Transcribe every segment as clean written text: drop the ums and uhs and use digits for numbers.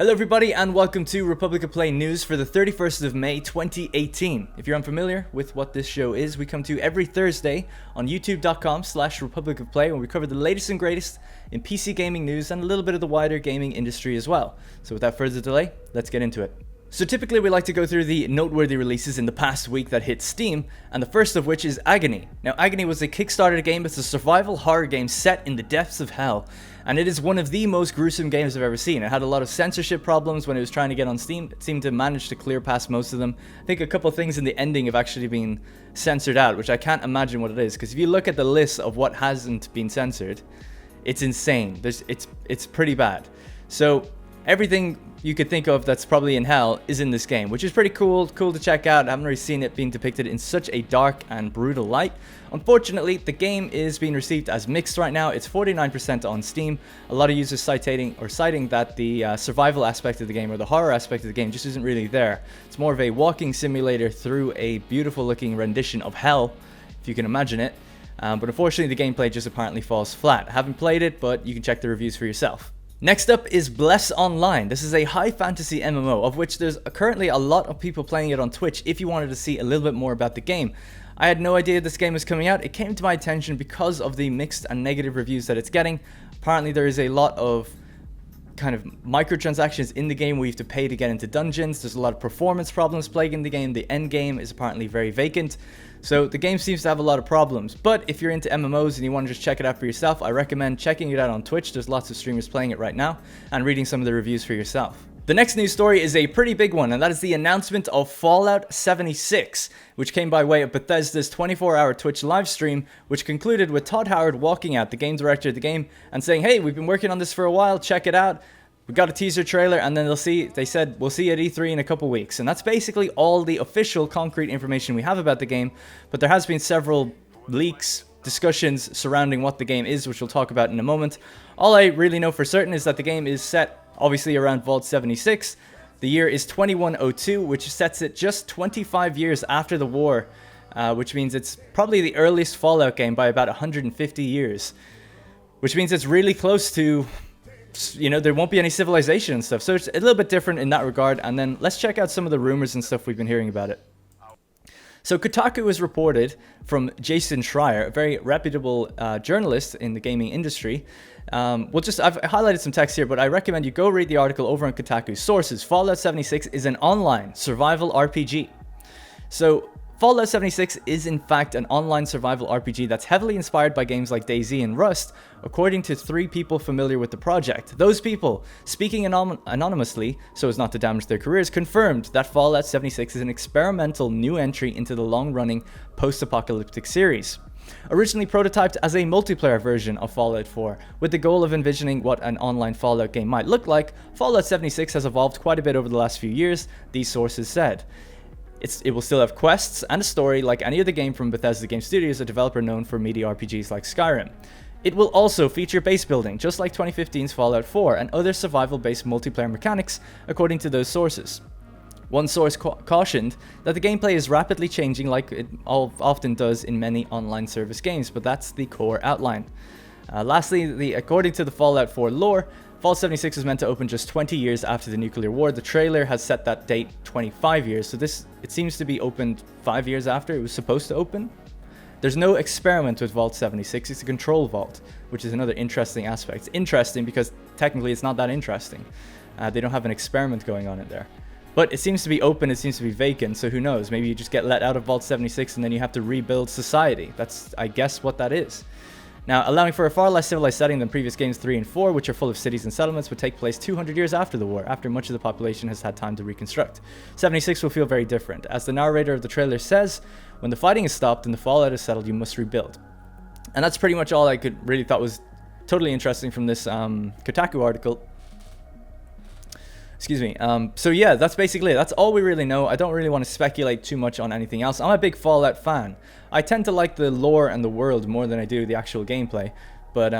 Hello everybody and welcome to Republic of Play News for the 31st of May 2018. If you're unfamiliar with what this show is, we come to you every Thursday on youtube.com/Republic of Play, where we cover the latest and greatest in PC gaming news and a little bit of the wider gaming industry as well. So without further delay, let's get into it. So typically we like to go through the noteworthy releases in the past week that hit Steam, and the first of which is Agony. Now Agony was a Kickstarter game. It's a survival horror game set in the depths of hell, and it is one of the most gruesome games I've ever seen. It had a lot of censorship problems when it was trying to get on Steam. It seemed to manage to clear past most of them. I think a couple of things in the ending have actually been censored out, which I can't imagine what it is, because if you look at the list of what hasn't been censored, it's insane. It's pretty bad. So everything you could think of that's probably in hell is in this game, which is pretty cool to check out. I haven't really seen it being depicted in such a dark and brutal light. Unfortunately, the game is being received as mixed right now. It's 49% on Steam. A lot of users citing that the survival aspect of the game, or the horror aspect of the game, just isn't really there. It's more of a walking simulator through a beautiful looking rendition of hell, if you can imagine it. But unfortunately, the gameplay just apparently falls flat. I haven't played it, but you can check the reviews for yourself. Next up is Bless Online. This is a high fantasy MMO, of which there's currently a lot of people playing it on Twitch if you wanted to see a little bit more about the game. I had no idea this game was coming out. It came to my attention because of the mixed and negative reviews that it's getting. Apparently there is a lot of kind of microtransactions in the game where you have to pay to get into dungeons. There's a lot of performance problems plaguing the game. The end game is apparently very vacant. So the game seems to have a lot of problems. But if you're into MMOs and you want to just check it out for yourself, I recommend checking it out on Twitch. There's lots of streamers playing it right now, and reading some of the reviews for yourself. The next news story is a pretty big one, and that is the announcement of Fallout 76, which came by way of Bethesda's 24-hour Twitch live stream, which concluded with Todd Howard walking out, the game director of the game, and saying, "Hey, we've been working on this for a while, check it out. We got a teaser trailer," and then they said, "We'll see you at E3 in a couple weeks." And that's basically all the official concrete information we have about the game, but there has been several leaks, discussions surrounding what the game is, which we'll talk about in a moment. All I really know for certain is that the game is set obviously around Vault 76. The year is 2102, which sets it just 25 years after the war, which means it's probably the earliest Fallout game by about 150 years, which means it's really close to, you know, there won't be any civilization and stuff. So it's a little bit different in that regard. And then let's check out some of the rumors and stuff we've been hearing about it. So Kotaku has reported from Jason Schreier, a very reputable journalist in the gaming industry. I've highlighted some text here, but I recommend you go read the article over on Kotaku. Sources: Fallout 76 is an online survival RPG. So Fallout 76 is in fact an online survival RPG that's heavily inspired by games like DayZ and Rust, according to 3 people familiar with the project. Those people, speaking anonymously so as not to damage their careers, confirmed that Fallout 76 is an experimental new entry into the long-running post-apocalyptic series. Originally prototyped as a multiplayer version of Fallout 4, with the goal of envisioning what an online Fallout game might look like, Fallout 76 has evolved quite a bit over the last few years, these sources said. It will still have quests and a story like any other game from Bethesda Game Studios, a developer known for media RPGs like Skyrim. It will also feature base building, just like 2015's Fallout 4, and other survival-based multiplayer mechanics, according to those sources. One source cautioned that the gameplay is rapidly changing like it often does in many online service games, but that's the core outline. Lastly, according to the Fallout 4 lore, Fallout 76 is meant to open just 20 years after the nuclear war. The trailer has set that date 25 years, so it seems to be opened 5 years after it was supposed to open. There's no experiment with Vault 76, it's a control vault, which is another interesting aspect. Interesting because technically it's not that interesting. They don't have an experiment going on in there. But it seems to be open, it seems to be vacant, so who knows? Maybe you just get let out of Vault 76 and then you have to rebuild society. That's, I guess, what that is. Now, allowing for a far less civilized setting than previous games 3 and 4, which are full of cities and settlements, would take place 200 years after the war, after much of the population has had time to reconstruct. 76 will feel very different. As the narrator of the trailer says, when the fighting is stopped and the fallout is settled, you must rebuild. And that's pretty much all I really thought was totally interesting from this Kotaku article. Excuse me. So yeah, that's basically it. That's all we really know. I don't really want to speculate too much on anything else. I'm a big Fallout fan. I tend to like the lore and the world more than I do the actual gameplay. But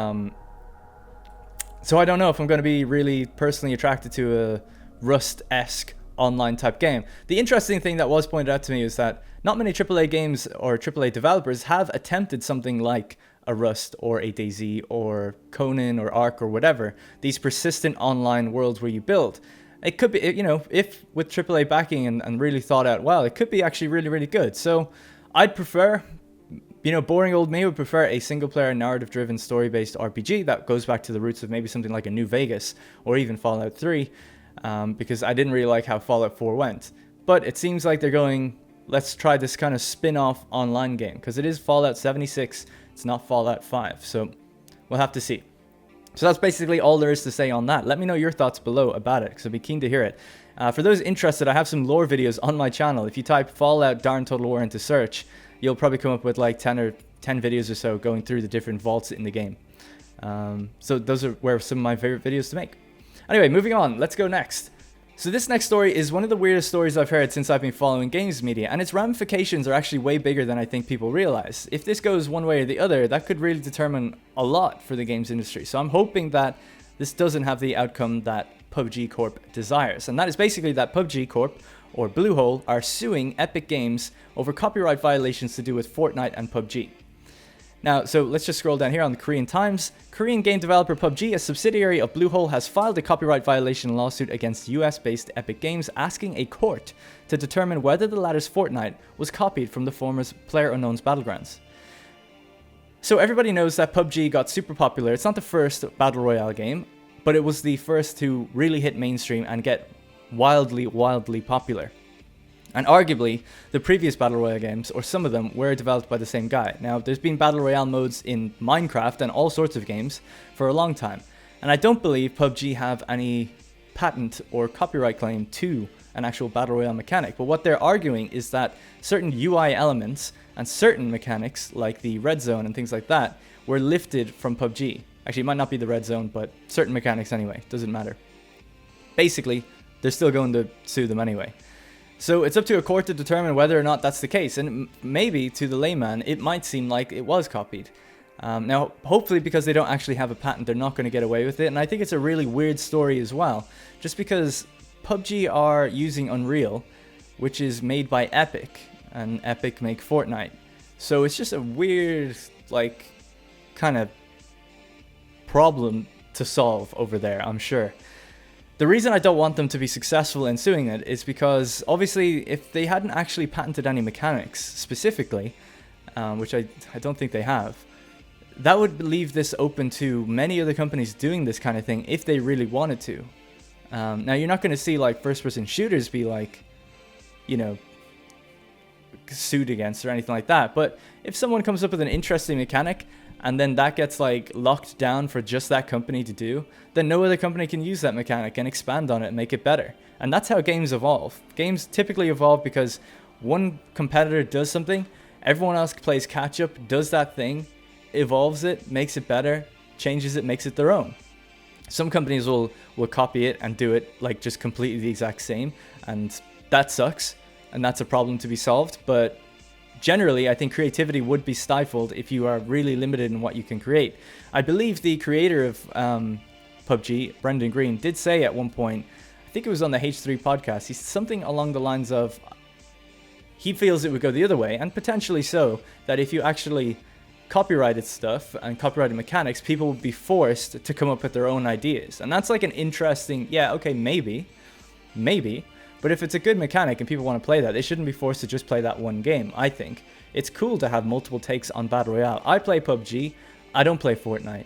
so I don't know if I'm going to be really personally attracted to a Rust-esque online type game. The interesting thing that was pointed out to me is that not many AAA games or AAA developers have attempted something like a Rust or a DayZ or Conan or Ark or whatever. These persistent online worlds where you build. it could be, you know, if with AAA backing and really thought out well, it could be actually really, really good. So I'd prefer, you know, boring old me would prefer a single player narrative driven story based RPG that goes back to the roots of maybe something like a New Vegas or even Fallout 3, because I didn't really like how Fallout 4 went. But it seems like they're going, let's try this kind of spin-off online game, because it is Fallout 76, it's not Fallout 5, so we'll have to see. So that's basically all there is to say on that. Let me know your thoughts below about it, because I'd be keen to hear it. For those interested, I have some lore videos on my channel. If you type Fallout Darn Total War into search, you'll probably come up with like 10 videos or so going through the different vaults in the game. So those are some of my favorite videos to make. Anyway, moving on, let's go next. So this next story is one of the weirdest stories I've heard since I've been following games media, and its ramifications are actually way bigger than I think people realize. If this goes one way or the other, that could really determine a lot for the games industry. So I'm hoping that this doesn't have the outcome that PUBG Corp desires. And that is basically that PUBG Corp, or Bluehole, are suing Epic Games over copyright violations to do with Fortnite and PUBG. Now, so let's just scroll down here on the Korean Times. Korean game developer PUBG, a subsidiary of Bluehole, has filed a copyright violation lawsuit against US-based Epic Games, asking a court to determine whether the latter's Fortnite was copied from the former's PlayerUnknown's Battlegrounds. So everybody knows that PUBG got super popular. It's not the first Battle Royale game, but it was the first to really hit mainstream and get wildly, wildly popular. And arguably, the previous Battle Royale games, or some of them, were developed by the same guy. Now, there's been Battle Royale modes in Minecraft and all sorts of games for a long time. And I don't believe PUBG have any patent or copyright claim to an actual Battle Royale mechanic. But what they're arguing is that certain UI elements and certain mechanics, like the red zone and things like that, were lifted from PUBG. Actually, it might not be the red zone, but certain mechanics anyway. Doesn't matter. Basically, they're still going to sue them anyway. So it's up to a court to determine whether or not that's the case, and maybe to the layman it might seem like it was copied. Now, hopefully, because they don't actually have a patent, they're not going to get away with it, and I think it's a really weird story as well, just because PUBG are using Unreal, which is made by Epic, and Epic make Fortnite. So it's just a weird, like, kind of problem to solve over there, I'm sure. The reason I don't want them to be successful in suing it is because, obviously, if they hadn't actually patented any mechanics specifically, which I don't think they have, that would leave this open to many other companies doing this kind of thing if they really wanted to. Now, you're not going to see, like, first-person shooters be, like, you know, sued against or anything like that, but if someone comes up with an interesting mechanic and then that gets like locked down for just that company to do, then no other company can use that mechanic and expand on it and make it better. And that's how games evolve. Games typically evolve because one competitor does something, everyone else plays catch up, does that thing, evolves it, makes it better, changes it, makes it their own. Some companies will copy it and do it like just completely the exact same, and that sucks, and that's a problem to be solved. But generally, I think creativity would be stifled if you are really limited in what you can create. I believe the creator of PUBG, Brendan Green, did say at one point, I think it was on the H3 podcast, he said something along the lines of, he feels it would go the other way, and potentially so, that if you actually copyrighted stuff and copyrighted mechanics, people would be forced to come up with their own ideas. And that's like an interesting, yeah, okay, maybe. But if it's a good mechanic and people want to play that, they shouldn't be forced to just play that one game, I think. It's cool to have multiple takes on Battle Royale. I play PUBG. I don't play Fortnite.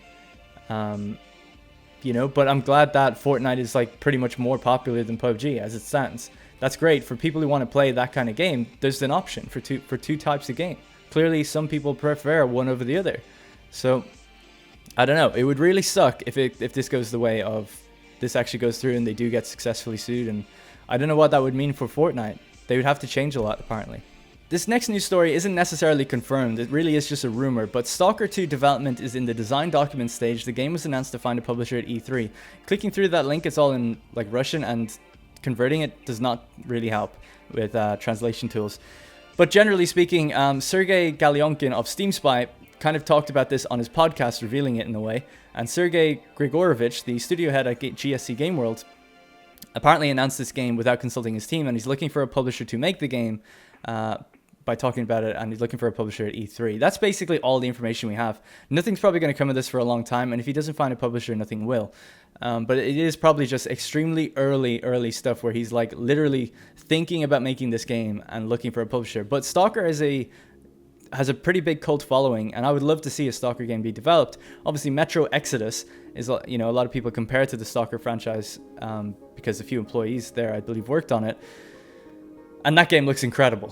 You know, but I'm glad that Fortnite is like pretty much more popular than PUBG as it stands. That's great. For people who want to play that kind of game, there's an option for two types of game. Clearly, some people prefer one over the other. So, I don't know. It would really suck if this goes the way of this actually goes through and they do get successfully sued, and I don't know what that would mean for Fortnite. They would have to change a lot, apparently. This next news story isn't necessarily confirmed, it really is just a rumor, but Stalker 2 development is in the design document stage. The game was announced to find a publisher at E3. Clicking through that link, it's all in like Russian, and converting it does not really help with translation tools. But generally speaking, Sergey Galyonkin of Steam Spy kind of talked about this on his podcast, revealing it in a way, and Sergey Grigorovich, the studio head at GSC Game World, apparently announced this game without consulting his team, and he's looking for a publisher to make the game by talking about it, and he's looking for a publisher at E3. That's basically all the information we have. Nothing's probably going to come of this for a long time, and if he doesn't find a publisher, nothing will. But it is probably just extremely early stuff where he's like literally thinking about making this game and looking for a publisher. But Stalker has a pretty big cult following, and I would love to see a Stalker game be developed. Obviously, Metro Exodus is, you know, a lot of people compare it to the Stalker franchise because a few employees there, I believe, worked on it. And that game looks incredible.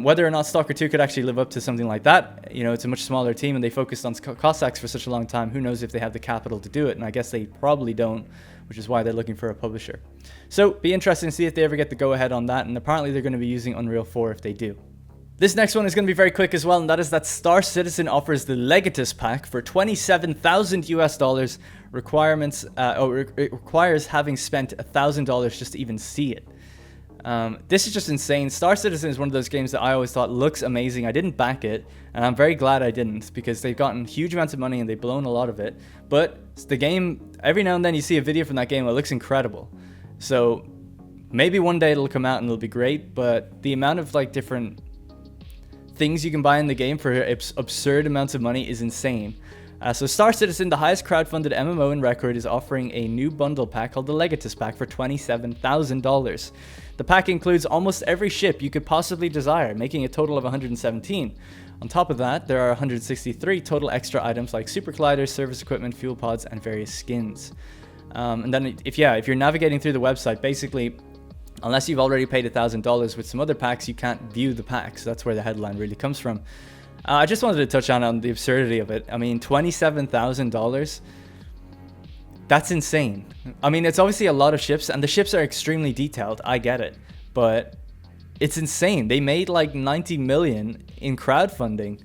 Whether or not Stalker 2 could actually live up to something like that, you know, it's a much smaller team and they focused on Cossacks for such a long time. Who knows if they have the capital to do it? And I guess they probably don't, which is why they're looking for a publisher. So, be interesting to see if they ever get the go-ahead on that. And apparently they're going to be using Unreal 4 if they do. This next one is going to be very quick as well, and that is that Star Citizen offers the Legatus pack for $27,000 US. Requirements, it requires having spent $1,000 just to even see it. This is just insane. Star Citizen is one of those games that I always thought looks amazing. I didn't back it, and I'm very glad I didn't, because they've gotten huge amounts of money and they've blown a lot of it. But the game, every now and then you see a video from that game, it looks incredible. So maybe one day it'll come out and it'll be great, but the amount of like different things you can buy in the game for absurd amounts of money is insane. So Star Citizen, the highest crowdfunded MMO in record, is offering a new bundle pack called the Legatus pack for $27,000. The pack includes almost every ship you could possibly desire, making a total of 117. On top of that, there are 163 total extra items like super colliders, service equipment, fuel pods, and various skins. And then if you're navigating through the website, basically, unless you've already paid $1,000 with some other packs, you can't view the packs. That's where the headline really comes from. I just wanted to touch on the absurdity of it. I mean, $27,000, that's insane. I mean, it's obviously a lot of ships, and the ships are extremely detailed. I get it, but it's insane. They made like 90 million in crowdfunding.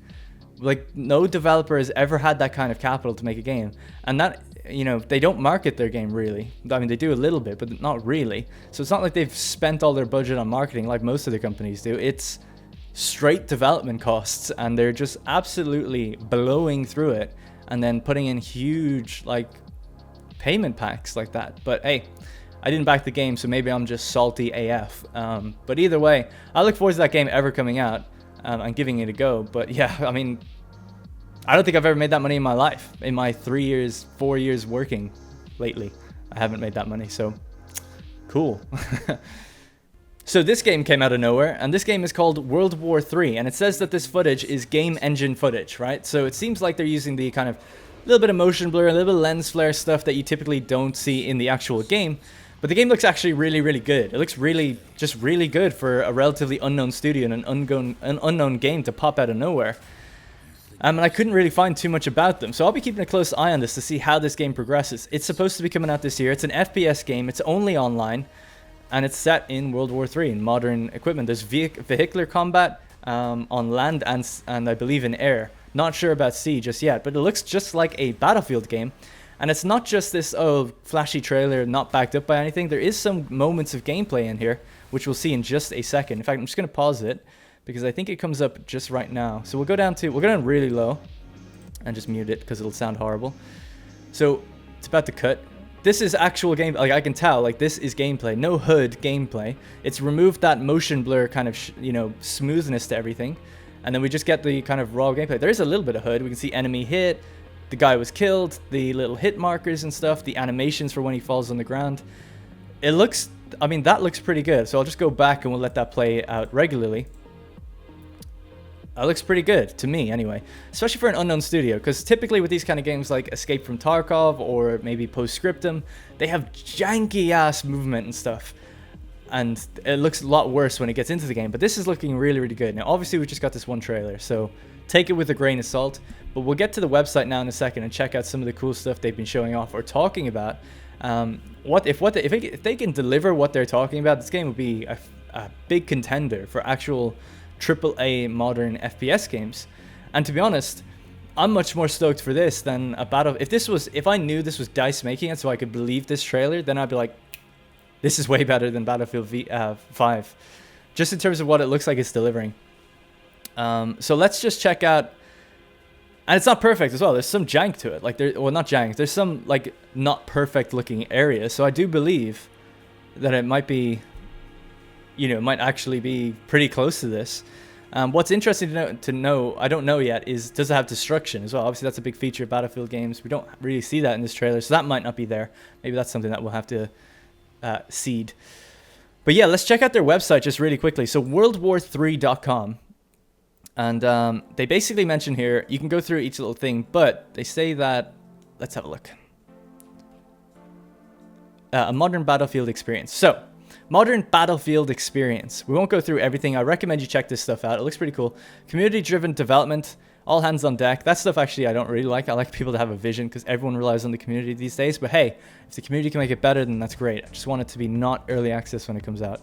Like, no developer has ever had that kind of capital to make a game, and that, you know, they don't market their game really. I mean, they do a little bit, but not really. So it's not like they've spent all their budget on marketing like most of the companies do. It's straight development costs, and they're just absolutely blowing through it and then putting in huge like payment packs like that. But hey, I didn't back the game, so maybe I'm just salty AF. But either way, I look forward to that game ever coming out and giving it a go. But yeah, I mean, I don't think I've ever made that money in my life. In my 4 years working lately, I haven't made that money, so cool. So this game came out of nowhere, and this game is called World War III, and it says that this footage is game engine footage, right? So it seems like they're using the kind of little bit of motion blur, a little bit of lens flare stuff that you typically don't see in the actual game. But the game looks actually really good. It looks really good for a relatively unknown studio and an unknown game to pop out of nowhere. And I couldn't really find too much about them, so I'll be keeping a close eye on this to see how this game progresses. It's supposed to be coming out this year. It's an FPS game. It's only online. And it's set in World War III in modern equipment. There's vehicular combat on land and I believe in air. Not sure about sea just yet, but it looks just like a Battlefield game. And it's not just this flashy trailer not backed up by anything. There is some moments of gameplay in here, which we'll see in just a second. In fact, I'm just going to pause it because I think it comes up just right now. So we'll go down really low and just mute it because it'll sound horrible. So it's about to cut. This is actual game, like I can tell, like this is gameplay, no HUD gameplay. It's removed that motion blur kind of, smoothness to everything. And then we just get the kind of raw gameplay. There is a little bit of HUD. We can see enemy hit, the guy was killed, the little hit markers and stuff, the animations for when he falls on the ground. It looks, I mean, that looks pretty good. So I'll just go back and we'll let that play out regularly. That looks pretty good, to me anyway, especially for an unknown studio, because typically with these kind of games like Escape from Tarkov or maybe Postscriptum, they have janky ass movement and stuff, and it looks a lot worse when it gets into the game, but this is looking really good. Now obviously we just got this one trailer, so take it with a grain of salt, but we'll get to the website now in a second and check out some of the cool stuff they've been showing off or talking about. If they can deliver what they're talking about, this game would be a big contender for actual AAA modern FPS games. And to be honest, I'm much more stoked for this than a battle. If I knew this was DICE making it so I could believe this trailer, then I'd be like, this is way better than Battlefield 5, just in terms of what it looks like it's delivering. So let's just check out. And it's not perfect as well. There's some jank to it. Like not jank. There's some like not perfect looking areas. So I do believe that it might be, it might actually be pretty close to this. What's interesting to know, I don't know yet, is does it have destruction as well? Obviously, that's a big feature of Battlefield games. We don't really see that in this trailer, so that might not be there. Maybe that's something that we'll have to seed. But yeah, let's check out their website just really quickly. So worldwar3.com. And they basically mention here, you can go through each little thing, but they say that, let's have a look. A modern Battlefield experience. So, modern Battlefield experience. We won't go through everything. I recommend you check this stuff out. It looks pretty cool. Community-driven development. All hands on deck. That stuff actually I don't really like. I like people to have a vision because everyone relies on the community these days. But hey, if the community can make it better, then that's great. I just want it to be not early access when it comes out.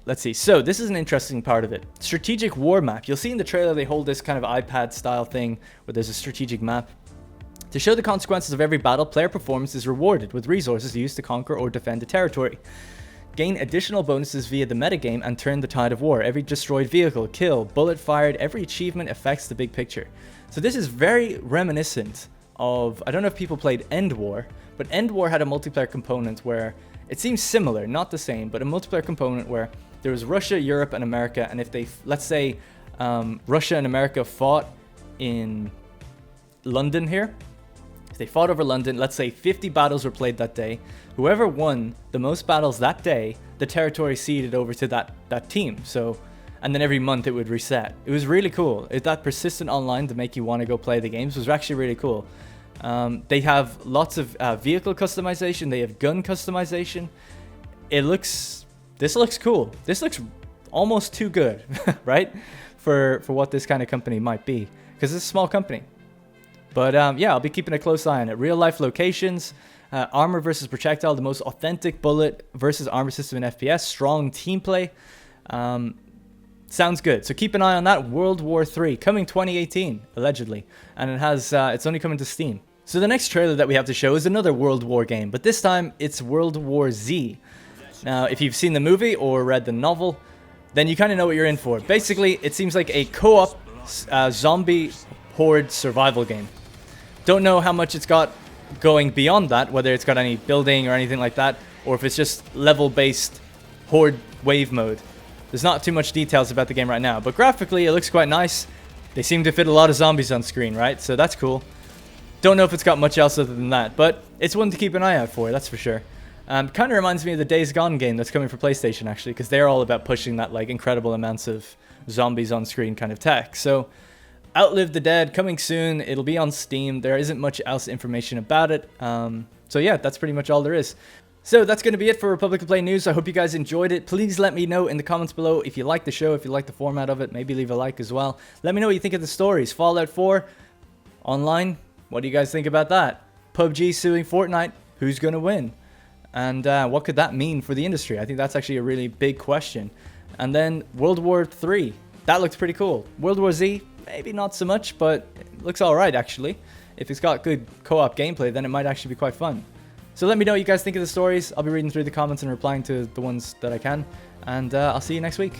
Let's see. So this is an interesting part of it. Strategic war map. You'll see in the trailer they hold this kind of iPad style thing where there's a strategic map. To show the consequences of every battle, player performance is rewarded with resources used to conquer or defend a territory. Gain additional bonuses via the metagame and turn the tide of war. Every destroyed vehicle, kill, bullet fired, every achievement affects the big picture. So this is very reminiscent of, I don't know if people played End War, but End War had a multiplayer component where it seems similar, not the same, but a multiplayer component where there was Russia, Europe, and America, and if they, let's say, Russia and America fought in London here, if they fought over London, let's say 50 battles were played that day, whoever won the most battles that day, the territory ceded over to that team. So, and then every month it would reset. It was really cool. That persistent online to make you want to go play the games was actually really cool. They have lots of vehicle customization. They have gun customization. This looks cool. This looks almost too good, right? For what this kind of company might be, because it's a small company. But yeah, I'll be keeping a close eye on it. Real life locations, armor versus projectile, the most authentic bullet versus armor system in FPS, strong team play. Sounds good. So keep an eye on that. World War 3 coming 2018 allegedly, and it has it's only coming to Steam. So the next trailer that we have to show is another World War game, but this time it's World War Z. Now, if you've seen the movie or read the novel, then you kind of know what you're in for. Basically, it seems like a co-op zombie horde survival game. Don't know how much it's got going beyond that, whether it's got any building or anything like that, or if it's just level-based horde wave mode. There's not too much details about the game right now, but graphically it looks quite nice. They seem to fit a lot of zombies on screen, right? So that's cool. Don't know if it's got much else other than that, but it's one to keep an eye out for, that's for sure. Kind of reminds me of the Days Gone game that's coming for PlayStation, actually, because they're all about pushing that like incredible amounts of zombies on screen kind of tech. So Outlive the Dead coming soon. It'll be on Steam. There isn't much else information about it. So yeah, that's pretty much all there is. So that's going to be it for Republic of Play News. I hope you guys enjoyed it. Please let me know in the comments below if you like the show, if you like the format of it. Maybe leave a like as well. Let me know what you think of the stories. Fallout 4 online. What do you guys think about that? PUBG suing Fortnite. Who's going to win? And what could that mean for the industry? I think that's actually a really big question. And then World War 3. That looks pretty cool. World War Z. Maybe not so much, but it looks alright actually. If it's got good co-op gameplay, then it might actually be quite fun. So let me know what you guys think of the stories. I'll be reading through the comments and replying to the ones that I can. And I'll see you next week.